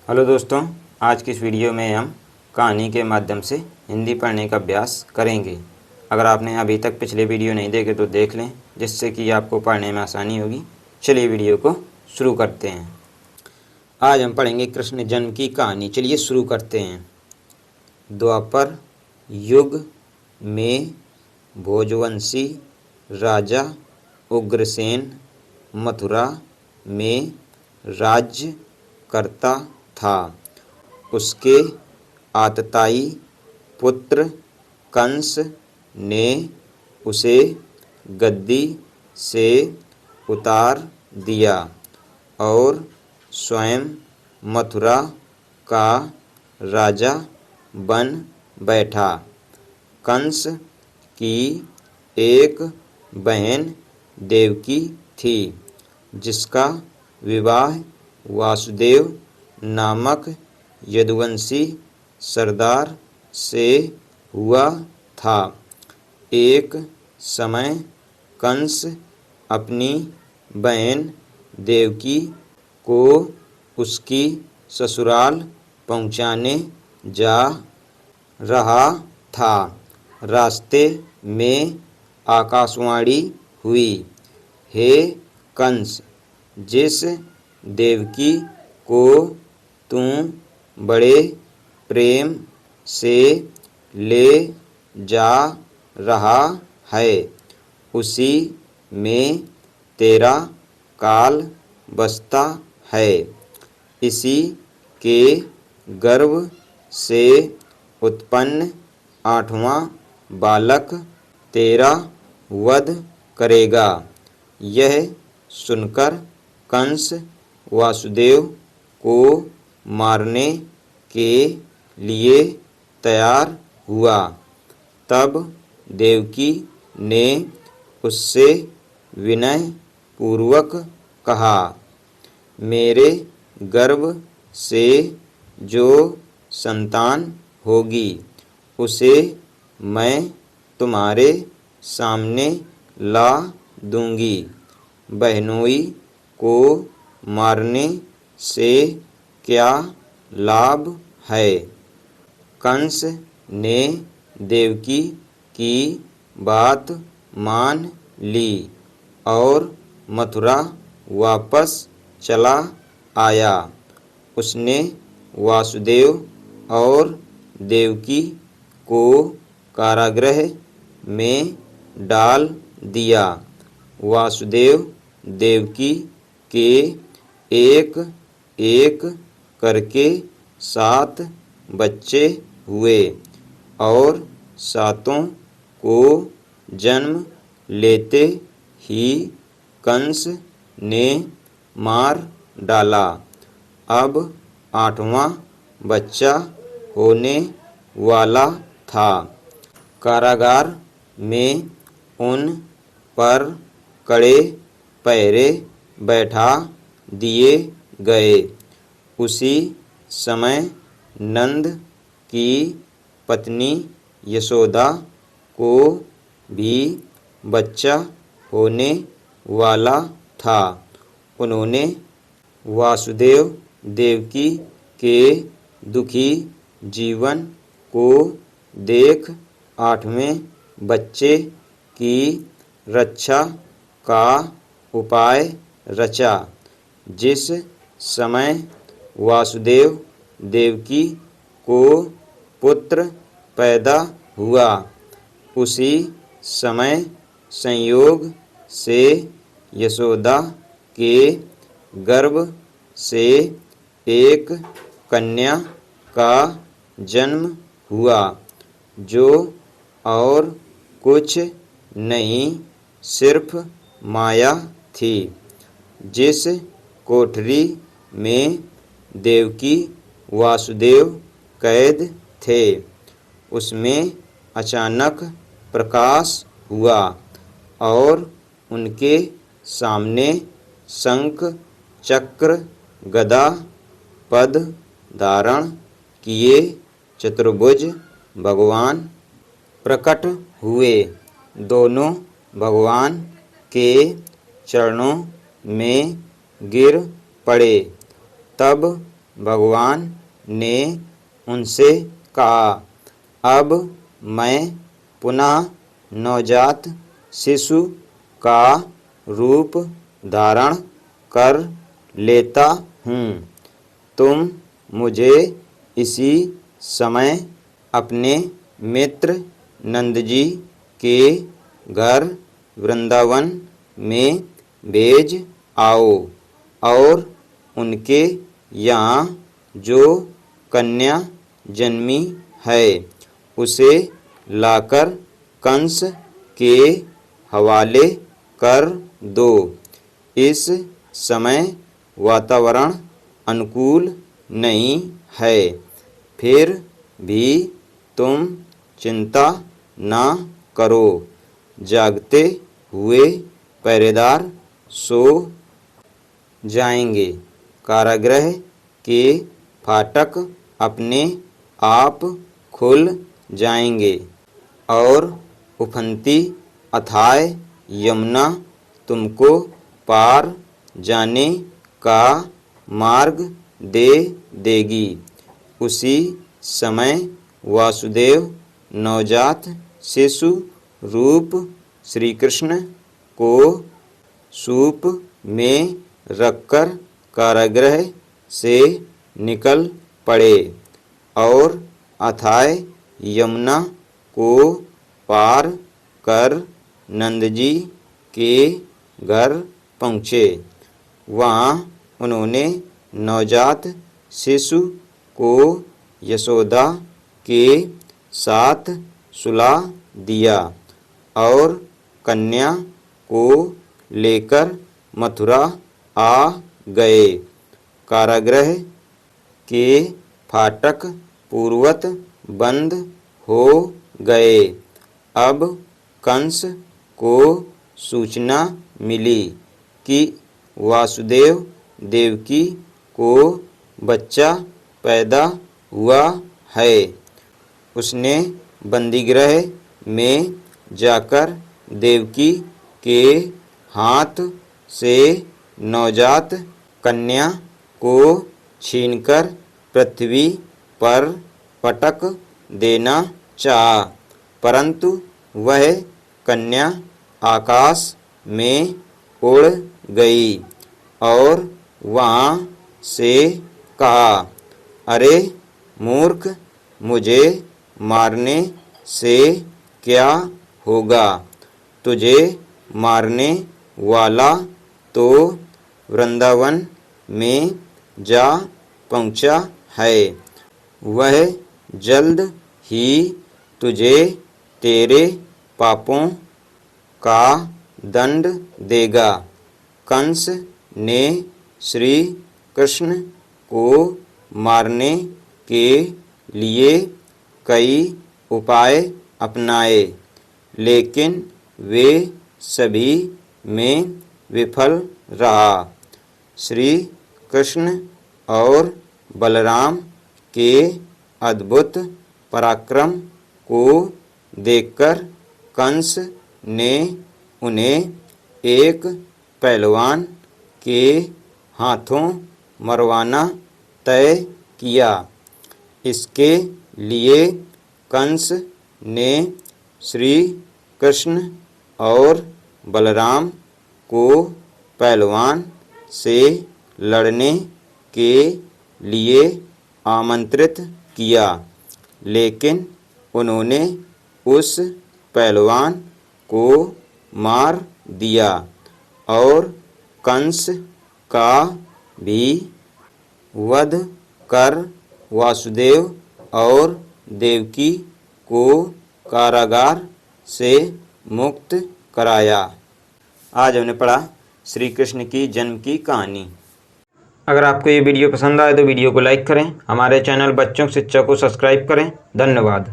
Hello दोस्तों, आज की इस वीडियो में हम कहानी के माध्यम से हिंदी पढ़ने का अभ्यास करेंगे। अगर आपने अभी तक पिछले वीडियो नहीं देखे तो देख लें, जिससे कि आपको पढ़ने में आसानी होगी। चलिए वीडियो को शुरू करते हैं। आज हम पढ़ेंगे कृष्ण जन्म की कहानी। चलिए शुरू करते हैं। द्वापर युग में भोजवंशी राजा उग्रसेन मथुरा में राज्य करता था। उसके आतताई पुत्र कंस ने उसे गद्दी से उतार दिया और स्वयं मथुरा का राजा बन बैठा। कंस की एक बहन देवकी थी, जिसका विवाह वासुदेव नामक यदुवंशी सरदार से हुआ था। एक समय कंस अपनी बहन देवकी को उसकी ससुराल पहुंचाने जा रहा था। रास्ते में आकाशवाणी हुई, हे कंस, जिस देवकी को तू बड़े प्रेम से ले जा रहा है, उसी में तेरा काल बसता है। इसी के गर्भ से उत्पन्न 8वां बालक तेरा वध करेगा। यह सुनकर कंस वासुदेव को मारने के लिए तैयार हुआ। तब देवकी ने उससे विनय पूर्वक कहा, मेरे गर्भ से जो संतान होगी, उसे मैं तुम्हारे सामने ला दूंगी। बहनोई को मारने से क्या लाभ है? कंस ने देवकी की बात मान ली और मथुरा वापस चला आया। उसने वासुदेव और देवकी को कारागृह में डाल दिया। वासुदेव देवकी के एक एक करके 7 बच्चे हुए और सातों को जन्म लेते ही कंस ने मार डाला। अब 8वां बच्चा होने वाला था। कारागार में उन पर कड़े पहरे बैठा दिए गए। उसी समय नंद की पत्नी यशोदा को भी बच्चा होने वाला था। उन्होंने वासुदेव देवकी के दुखी जीवन को देख 8वें बच्चे की रक्षा का उपाय रचा। जिस समय वासुदेव देवकी को पुत्र पैदा हुआ, उसी समय संयोग से यशोदा के गर्भ से एक कन्या का जन्म हुआ, जो और कुछ नहीं सिर्फ माया थी। जिस कोठरी में देवकी वासुदेव कैद थे, उसमें अचानक प्रकाश हुआ और उनके सामने शंख चक्र गदा पद धारण किए चतुर्भुज भगवान प्रकट हुए। दोनों भगवान के चरणों में गिर पड़े। तब भगवान ने उनसे कहा, अब मैं पुनः नवजात शिशु का रूप धारण कर लेता हूँ। तुम मुझे इसी समय अपने मित्र नंदजी के घर वृंदावन में भेज आओ और उनके यहाँ जो कन्या जन्मी है उसे लाकर कंस के हवाले कर दो। इस समय वातावरण अनुकूल नहीं है, फिर भी तुम चिंता न करो। जागते हुए पहरेदार सो जाएंगे। कारागृह के फाटक अपने आप खुल जाएंगे और उफनती अथाह यमुना तुमको पार जाने का मार्ग दे देगी। उसी समय वासुदेव नवजात शिशु रूप श्री कृष्ण को सूप में रखकर कारागृह से निकल पड़े और अथाह यमुना को पार कर नंदजी के घर पहुँचे। वहाँ उन्होंने नवजात शिशु को यशोदा के साथ सुला दिया और कन्या को लेकर मथुरा आ गए। कारागृह के फाटक पूर्वत बंद हो गए। अब कंस को सूचना मिली कि वासुदेव देवकी को बच्चा पैदा हुआ है। उसने बंदीगृह में जाकर देवकी के हाथ से नवजात कन्या को छीनकर पृथ्वी पर पटक देना चाहा, परंतु वह कन्या आकाश में उड़ गई और वहाँ से कहा, अरे मूर्ख, मुझे मारने से क्या होगा? तुझे मारने वाला तो वृंदावन में जा पहुँचा है। वह जल्द ही तुझे तेरे पापों का दंड देगा। कंस ने श्री कृष्ण को मारने के लिए कई उपाय अपनाए, लेकिन वे सभी में विफल रहा। श्री कृष्ण और बलराम के अद्भुत पराक्रम को देखकर कंस ने उन्हें एक पहलवान के हाथों मरवाना तय किया। इसके लिए कंस ने श्री कृष्ण और बलराम को पहलवान से लड़ने के लिए आमंत्रित किया, लेकिन उन्होंने उस पहलवान को मार दिया और कंस का भी वध कर वासुदेव और देवकी को कारागार से मुक्त कराया। आज हमने पढ़ा श्री कृष्ण की जन्म की कहानी। अगर आपको ये वीडियो पसंद आए तो वीडियो को लाइक करें, हमारे चैनल बच्चों की शिक्षा को सब्सक्राइब करें। धन्यवाद।